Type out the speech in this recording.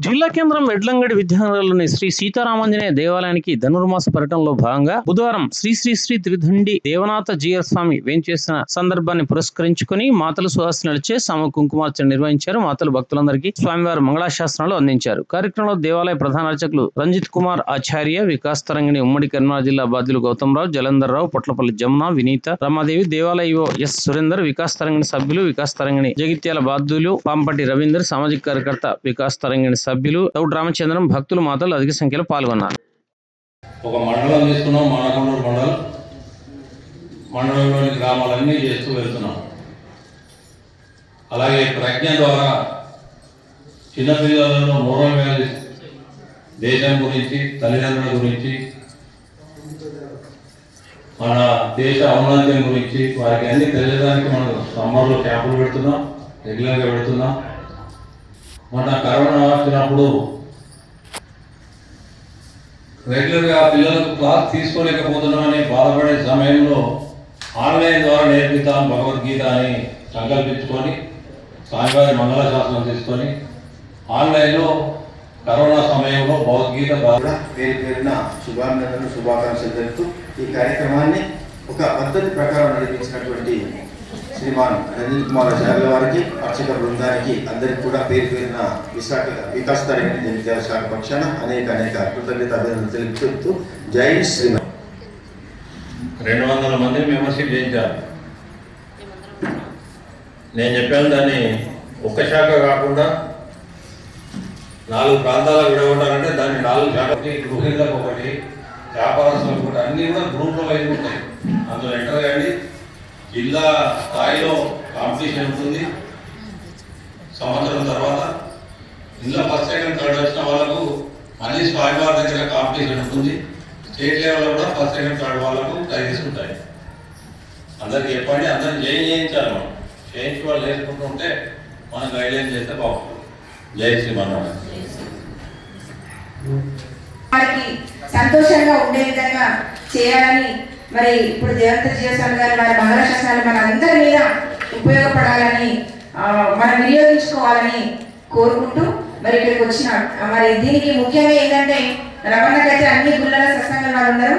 జిల్లా కేంద్రం ఎడ్లంగడి విద్యానగర్లోని శ్రీ సీతారామాంజనేయ దేవాలయానికి ధనుర్మాస పర్యటనలో భాగంగా బుధవారం శ్రీ శ్రీ శ్రీ త్రిదండి దేవనాథ జీయర్ స్వామి వేంచేసిన సందర్భాన్ని పురస్కరించుకుని మాతలు సుహాసినిచే సామ కుంకుమార్చన నిర్వహించారు. మాతలు భక్తులందరికీ స్వామివారు మంగళాశాసనాలు అందించారు. కార్యక్రమంలో దేవాలయ ప్రధాన అర్చకులు రంజిత్ కుమార్ ఆచార్య, వికాస్ తరంగిణి, ఉమ్మడి కర్నూలు జిల్లా బాధ్యులు గౌతమ్రావు, జలంధర్ రావు, పొట్లపల్లి జమున, వినీత, రమాదేవి, దేవాలయ ఎస్ సురేందర్, వికాస్ తరంగిణి సభ్యులు, వికాస్ తరంగిణి జగిత్యాల బాధ్యులు పాంపటి రవీందర్, సామాజిక కార్యకర్త వికాస్ తరంగిణి సభ్యులు దౌడ్ రామచంద్రం, భక్తులు, మాతలు అధిక సంఖ్యలో పాల్గొన్నారు. ఒక మండలం తీసుకున్నాం, మానకొండూరు మండలంలోని గ్రామాలన్నీ చేస్తూ వెళ్తున్నాం. అలాగే ప్రజ్ఞ ద్వారా చిన్నపిల్లలలో మోరల్ వాల్యూస్, దేశం గురించి, తల్లిదండ్రుల గురించి, మన దేశ ఔన్నత్యం గురించి వారికి అన్ని తెలియడానికి మనం సమ్మర్లో క్యాంపులు పెడుతున్నాం, రెగ్యులర్గా పెడుతున్నాం. మన కరోనా వచ్చినప్పుడు రెగ్యులర్గా పిల్లలకు క్లాస్ తీసుకోలేకపోతున్నామని బాధపడే సమయంలో ఆన్లైన్ ద్వారా నేర్పిస్తాం భగవద్గీత అని సంకల్పించుకొని స్వామివారి మంగళశాసనం తీసుకొని ఆన్లైన్లో కరోనా సమయంలో భగవద్గీత కూడా పేరు పేరున శుభాభినందనలు, శుభాకాంక్షలు తెలుపుతూ ఈ కార్యక్రమాన్ని ఒక పద్ధతి ప్రకారం నడిపించినటువంటి శ్రీమాన్ రంజిత్ కుమార్ ఆచార్య వారికి, అర్చక బృందానికి అందరికీ కూడా పేరు పేరున వికాస్ తరంగిణి జగిత్యాల శాఖ పక్షాన అనేక కృతజ్ఞత అభినందనలు తెలుపుతూ జై శ్రీమాన్. 200 మంది మెంబర్షిప్ చేయించారు. నేను చెప్పాను దాన్ని ఒక్క శాఖ కాకుండా 4 ప్రాంతాలకు విడగొట్టాలంటే దాన్ని 4 శాఖకి, గృహిణులకు ఒకటి, వ్యాపారస్తులకు ఒకటి, అన్నీ కూడా గ్రూప్లో వైపు ఉంటాయి. అందులో ఎంటర్ కానీ జిల్లా స్థాయిలో కాంపిటీషన్ ఉంటుంది. సంవత్సరం తర్వాత ఇందులో ఫస్ట్ సెకండ్ థర్డ్ వచ్చిన వాళ్ళకు మళ్ళీ స్వామివారి దగ్గర కాంపిటీషన్ ఉంటుంది. స్టేట్ లెవెల్లో కూడా ఫస్ట్ సెకండ్ థర్డ్ వాళ్ళకు ప్రైజెస్ ఉంటాయి. అందరికి చెప్పండి, అందరిని చేయించాలి. మనం చేయించి వాళ్ళు నేర్చుకుంటూ ఉంటే మనం గైడ్లైన్ చేస్తే బాగుంటుంది. జై శ్రీమన్నారాయణ. వారికి సంతోషంగా ఉండే విధంగా చేయాలని మరి ఇప్పుడు దేవత జీవస్వామి గారి వారి మంగళశాసనాలు మన అందరి మీద ఉపయోగపడాలని మనం వినియోగించుకోవాలని కోరుకుంటూ మరి ఇక్కడికి వచ్చిన మరి దీనికి ముఖ్యంగా ఏంటంటే రమణకైతే అన్ని గుళ్ళల సత్సంగం వారు ఉన్నారు.